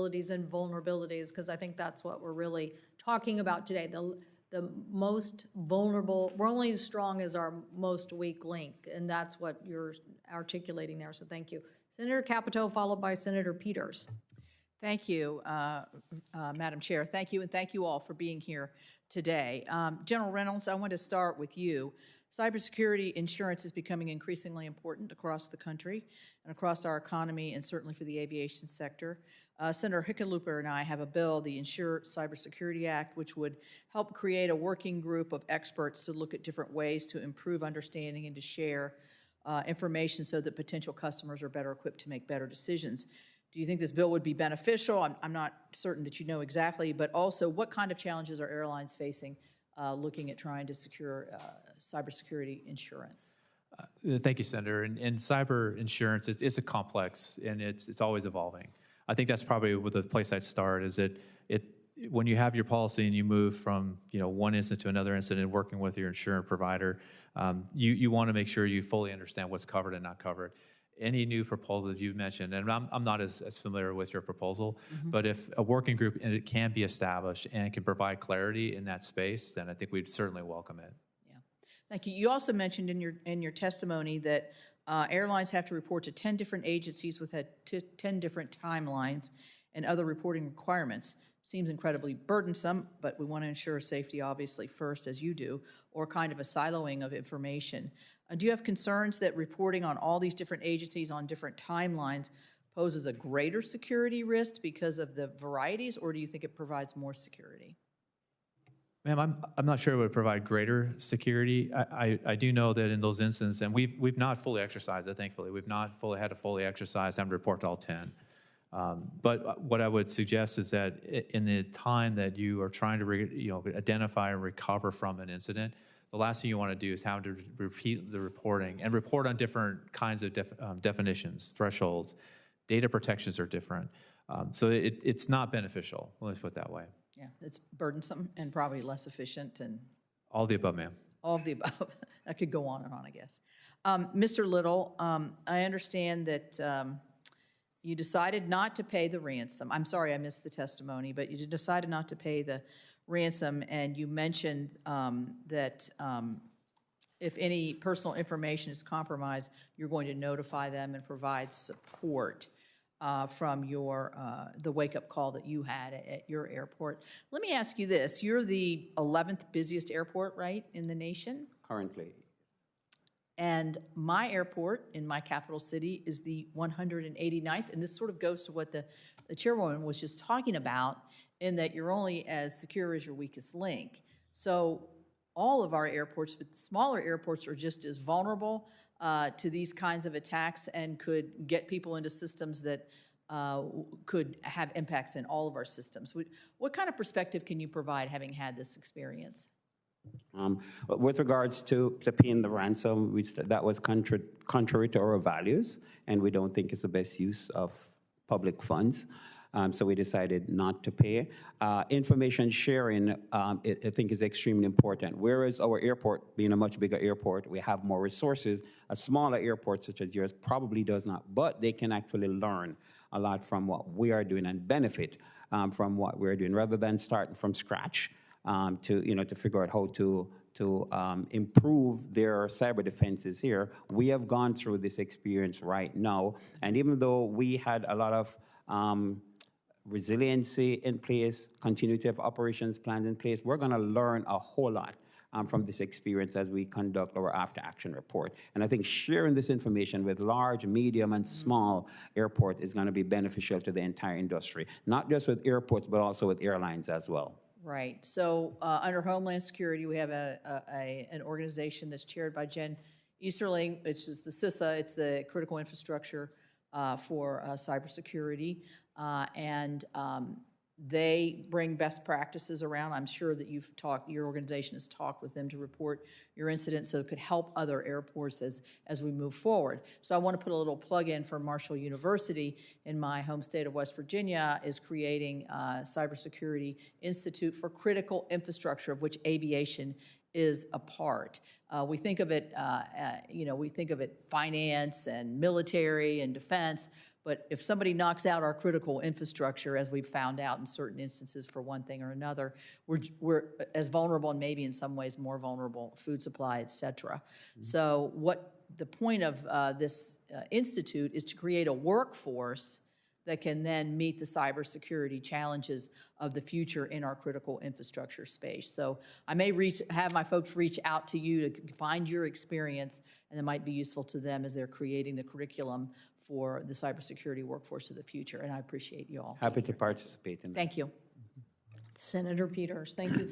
and vulnerabilities, because I think that's what we're really talking about today. The most vulnerable, we're only as strong as our most weak link, and that's what you're articulating there, so thank you. Senator Capito, followed by Senator Peters. Thank you, Madam Chair. Thank you, and thank you all for being here today. General Reynolds, I want to start with you. Cybersecurity insurance is becoming increasingly important across the country and across our economy, and certainly for the aviation sector. Senator Hickenlooper and I have a bill, the Insure Cybersecurity Act, which would help create a working group of experts to look at different ways to improve understanding and to share information so that potential customers are better equipped to make better decisions. Do you think this bill would be beneficial? I'm not certain that you know exactly, but also what kind of challenges are airlines facing looking at trying to secure cybersecurity insurance? Thank you, Senator. And cyber insurance, it's a complex, and it's always evolving. I think that's probably the place I'd start, is that when you have your policy and you move from one incident to another incident working with your insurance provider, you want to make sure you fully understand what's covered and not covered. Any new proposals you mentioned, and I'm not as familiar with your proposal, but if a working group and it can be established and can provide clarity in that space, then I think we'd certainly welcome it. Yeah, thank you. You also mentioned in your testimony that airlines have to report to 10 different agencies with 10 different timelines and other reporting requirements. Seems incredibly burdensome, but we want to ensure safety obviously first, as you do, or kind of a siloing of information. Do you have concerns that reporting on all these different agencies on different timelines poses a greater security risk because of the varieties, or do you think it provides more security? Ma'am, I'm not sure it would provide greater security. I do know that in those instances, and we've not fully exercised it, thankfully. We've not had to fully exercise and report to all 10. But what I would suggest is that in the time that you are trying to identify and recover from an incident, the last thing you want to do is have to repeat the reporting and report on different kinds of definitions, thresholds. Data protections are different. So it's not beneficial, let's put it that way. Yeah, it's burdensome and probably less efficient. And all of the above, ma'am. All of the above. I could go on and on, I guess. Mr. Little, I understand that you decided not to pay the ransom. I'm sorry I missed the testimony, but you decided not to pay the ransom, and you mentioned that if any personal information is compromised, you're going to notify them and provide support from the wake-up call that you had at your airport. Let me ask you this. You're the 11th busiest airport, right, in the nation? Currently. And my airport in my capital city is the 189th, and this sort of goes to what the chairwoman was just talking about, in that you're only as secure as your weakest link. So all of our airports, but the smaller airports, are just as vulnerable to these kinds of attacks and could get people into systems that could have impacts in all of our systems. What kind of perspective can you provide, having had this experience? With regards to paying the ransom, that was contrary to our values, and we don't think it's the best use of public funds. So we decided not to pay. Information sharing, I think, is extremely important. Whereas our airport, being a much bigger airport, we have more resources. A smaller airport such as yours probably does not, but they can actually learn a lot from what we are doing and benefit from what we're doing, rather than starting from scratch to figure out how to improve their cyber defenses here. We have gone through this experience right now, and even though we had a lot of resiliency in place, continue to have operations plans in place, we're going to learn a whole lot from this experience as we conduct our after-action report. And I think sharing this information with large, medium, and small airports is going to be beneficial to the entire industry, not just with airports, but also with airlines as well. Right. So under Homeland Security, we have an organization that's chaired by Jen Easterling, which is the CISA. It's the Critical Infrastructure for Cybersecurity. And they bring best practices around. I'm sure that your organization has talked with them to report your incident so it could help other airports as we move forward. So I want to put a little plug in for Marshall University in my home state of West Virginia is creating a Cybersecurity Institute for Critical Infrastructure, of which aviation is a part. We think of it, finance and military and defense, But if somebody knocks out our critical infrastructure, as we've found out in certain instances for one thing or another, we're as vulnerable and maybe in some ways more vulnerable, food supply, et cetera. So what the point of this institute is to create a workforce that can then meet the cybersecurity challenges of the future in our critical infrastructure space. So I may have my folks reach out to you to find your experience, and it might be useful to them as they're creating the curriculum for the cybersecurity workforce of the future. And I appreciate you all. Happy to participate in that. Thank you. Senator Peters, thank you for